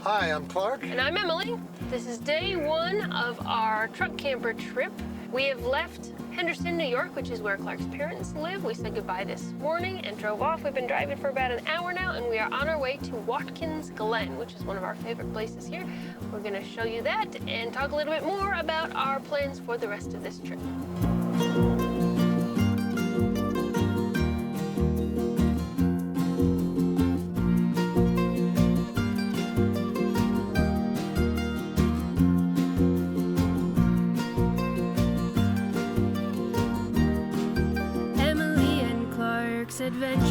Hi, I'm Clark. And I'm Emily. This is day one of our truck camper trip. We have left Henderson, New York, which is where Clark's parents live. We said goodbye this morning and drove off. We've been driving for about an hour now, and we are on our way to Watkins Glen, which is one of our favorite places here. We're going to show you that and talk a little bit more about our plans for the rest of this trip. Adventure.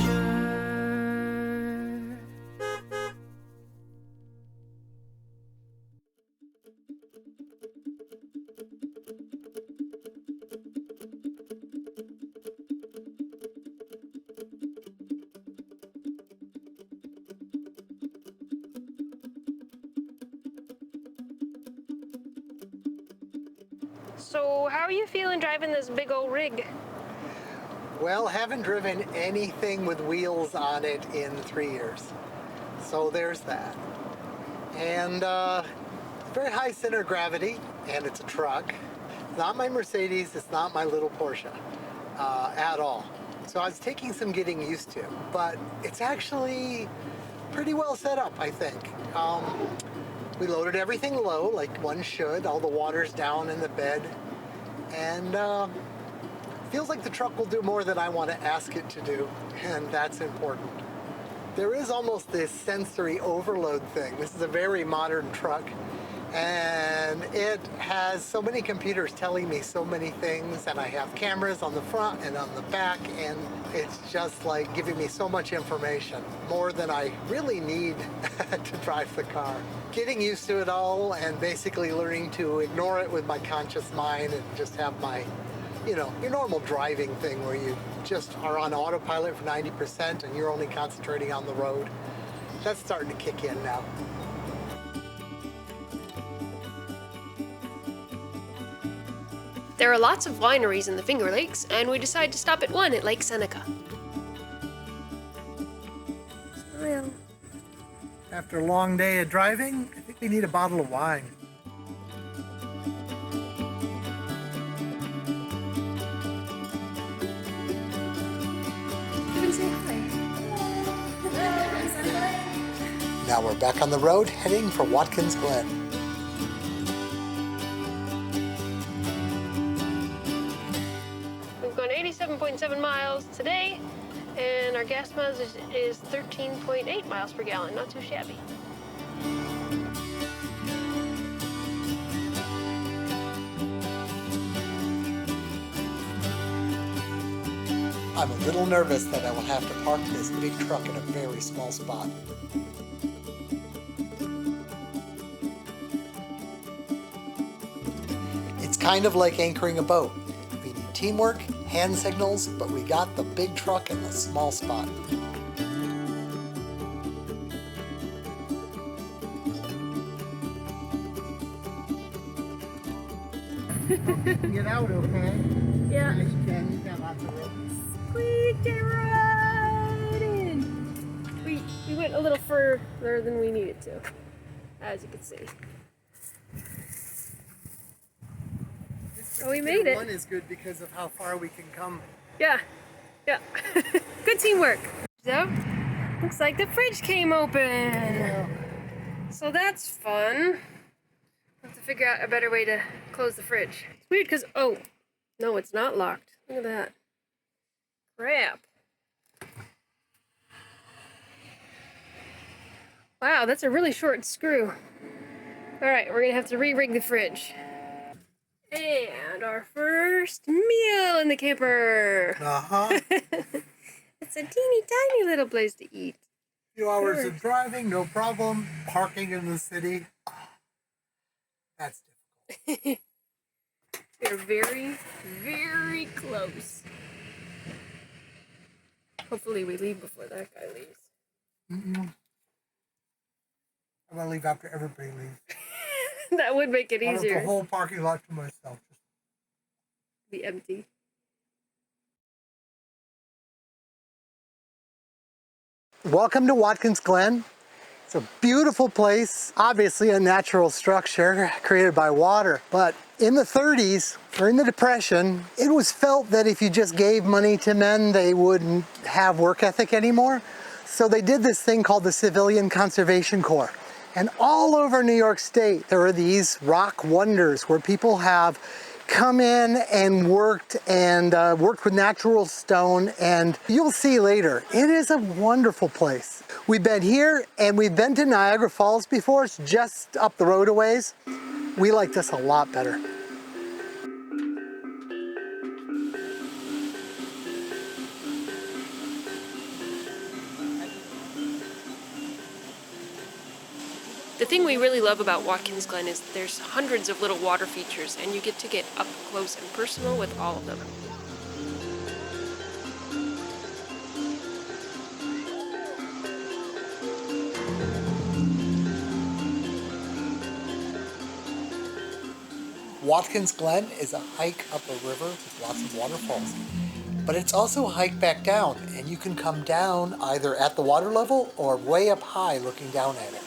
So, how are you feeling driving this big old rig? Well, haven't driven anything with wheels on it in 3 years. So there's that. And very high center of gravity, and it's a truck. It's not my Mercedes, it's not my little Porsche at all. So I was taking some getting used to, but it's actually pretty well set up, I think. We loaded everything low, like one should. All the water's down in the bed. And feels like the truck will do more than I want to ask it to do, and that's important. There is almost this sensory overload thing. This is a very modern truck, and it has so many computers telling me so many things, and I have cameras on the front and on the back, and it's just like giving me so much information, more than I really need to drive the car. Getting used to it all and basically learning to ignore it with my conscious mind and just have my, you know, your normal driving thing where you just are on autopilot for 90% and you're only concentrating on the road. That's starting to kick in now. There are lots of wineries in the Finger Lakes, and we decided to stop at one at Lake Seneca. Smile. After a long day of driving, I think we need a bottle of wine. Now we're back on the road, heading for Watkins Glen. We've gone 87.7 miles today, and our gas mileage is 13.8 miles per gallon. Not too shabby. I'm a little nervous that I will have to park this big truck in a very small spot. It's kind of like anchoring a boat. We need teamwork, hand signals, but we got the big truck in the small spot. Get out, okay? Yeah. Yes, you can. You've got lots of room. Squeaked it right in. We went a little further than we needed to, as you can see. Oh, we made it. One is good because of how far we can come. Yeah. Good teamwork. So, looks like the fridge came open. Yeah. So that's fun. We'll have to figure out a better way to close the fridge. It's weird because, oh, no, it's not locked. Look at that. Crap. Wow, that's a really short screw. All right, we're gonna have to re-rig the fridge. And our first meal in the camper. Uh-huh. It's a teeny tiny little place to eat. A few hours of driving, no problem. Parking in the city. That's difficult. We're very, very close. Hopefully we leave before that guy leaves. I'm gonna leave after everybody leaves. That would make it I want easier. the whole parking lot to myself. Be empty. Welcome to Watkins Glen. It's a beautiful place, obviously a natural structure created by water. But in the 30s, during the Depression, it was felt that if you just gave money to men, they wouldn't have work ethic anymore. So they did this thing called the Civilian Conservation Corps. And all over New York State, there are these rock wonders where people have come in and worked with natural stone, and you'll see later, it is a wonderful place. We've been here and we've been to Niagara Falls before. It's just up the road a ways. We like this a lot better. The thing we really love about Watkins Glen is there's hundreds of little water features, and you get to get up close and personal with all of them. Watkins Glen is a hike up a river with lots of waterfalls. But it's also a hike back down, and you can come down either at the water level or way up high looking down at it.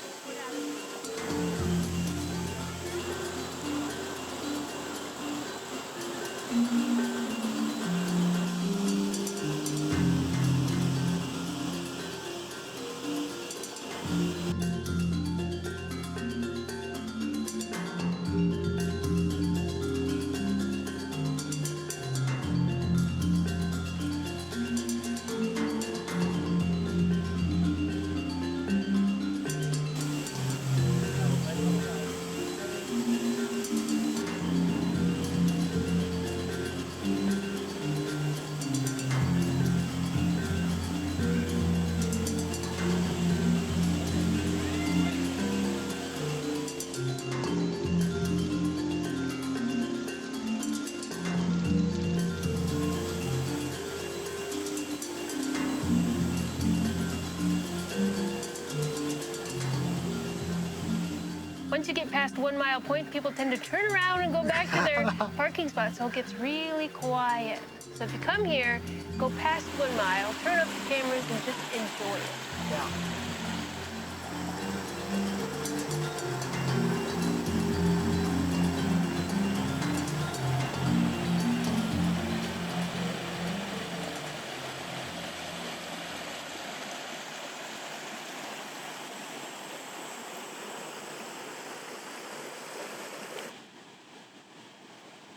Once you get past 1 Mile Point, people tend to turn around and go back to their parking spot, so it gets really quiet. So if you come here, go past 1 mile, turn up the cameras, and just enjoy it. Yeah.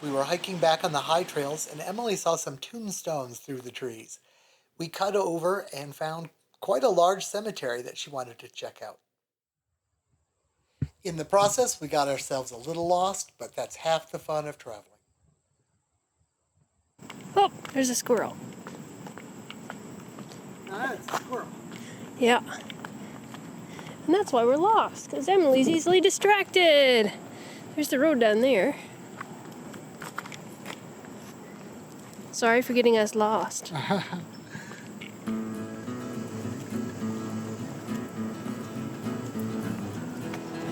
We were hiking back on the high trails, and Emily saw some tombstones through the trees. We cut over and found quite a large cemetery that she wanted to check out. In the process, we got ourselves a little lost, but that's half the fun of traveling. Oh, there's a squirrel. It's a squirrel. Yeah. And that's why we're lost, because Emily's easily distracted. There's the road down there. Sorry for getting us lost.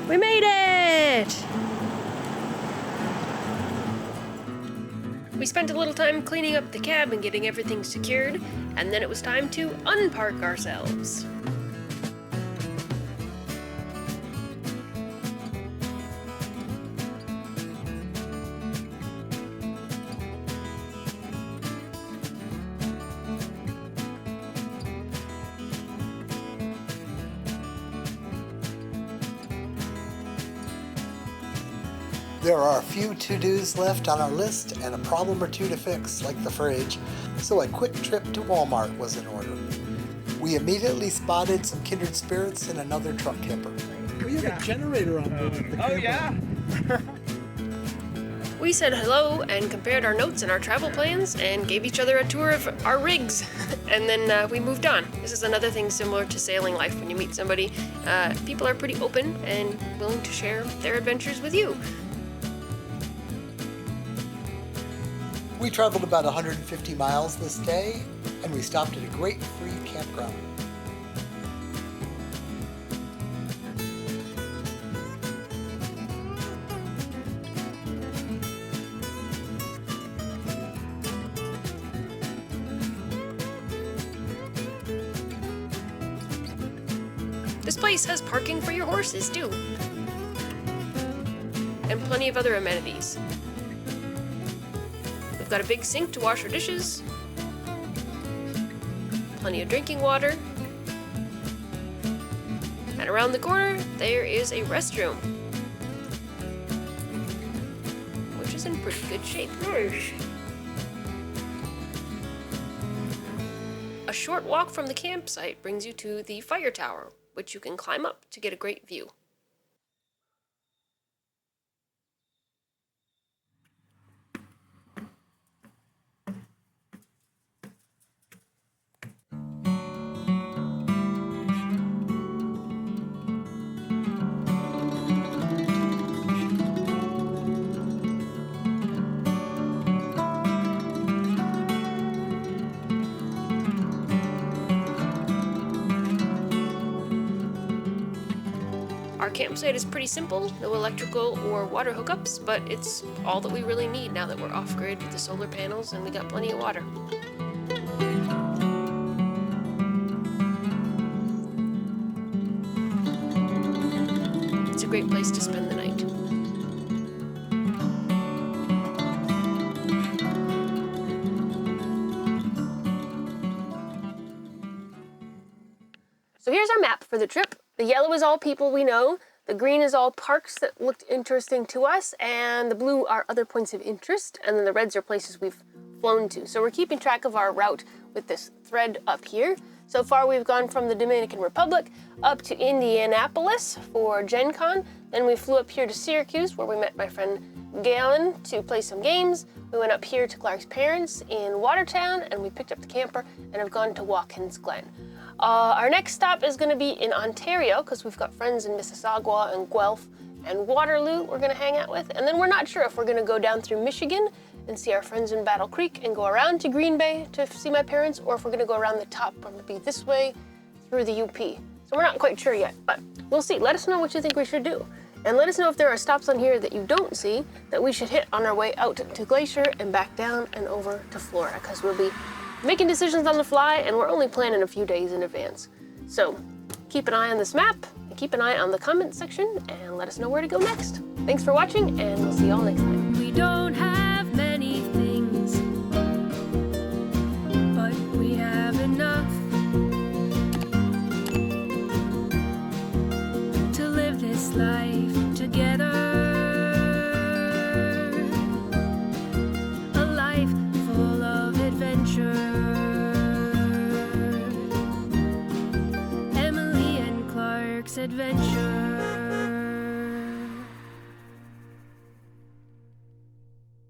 We made it! We spent a little time cleaning up the cab and getting everything secured, and then it was time to unpark ourselves. There are a few to-dos left on our list and a problem or two to fix, like the fridge, so a quick trip to Walmart was in order. We immediately spotted some kindred spirits in another truck camper. We have a generator on board. Oh yeah? We said hello and compared our notes and our travel plans and gave each other a tour of our rigs. And then we moved on. This is another thing similar to sailing life. When you meet somebody, people are pretty open and willing to share their adventures with you. We traveled about 150 miles this day, and we stopped at a great free campground. This place has parking for your horses, too. And plenty of other amenities. We've got a big sink to wash our dishes. Plenty of drinking water. And around the corner, there is a restroom, which is in pretty good shape. A short walk from the campsite brings you to the fire tower, which you can climb up to get a great view. Our campsite is pretty simple, no electrical or water hookups, but it's all that we really need now that we're off-grid with the solar panels and we got plenty of water. It's a great place to spend the night. So here's our map for the trip. The yellow is all people we know, the green is all parks that looked interesting to us, and the blue are other points of interest, and then the reds are places we've flown to. So we're keeping track of our route with this thread up here. So far we've gone from the Dominican Republic up to Indianapolis for Gen Con, then we flew up here to Syracuse where we met my friend Galen to play some games. We went up here to Clark's parents in Watertown, and we picked up the camper and have gone to Watkins Glen. Our next stop is going to be in Ontario because we've got friends in Mississauga and Guelph and Waterloo we're going to hang out with. And then we're not sure if we're going to go down through Michigan and see our friends in Battle Creek and go around to Green Bay to see my parents, or if we're going to go around the top and maybe this way through the UP. So we're not quite sure yet, but we'll see. Let us know what you think we should do. And let us know if there are stops on here that you don't see that we should hit on our way out to Glacier and back down and over to Florida, because we'll be making decisions on the fly, and we're only planning a few days in advance. So keep an eye on this map, and keep an eye on the comment section, and let us know where to go next. Thanks for watching, and we'll see y'all next time. We don't have many things, but we have enough to live this life together. A life full of adventure. Adventure.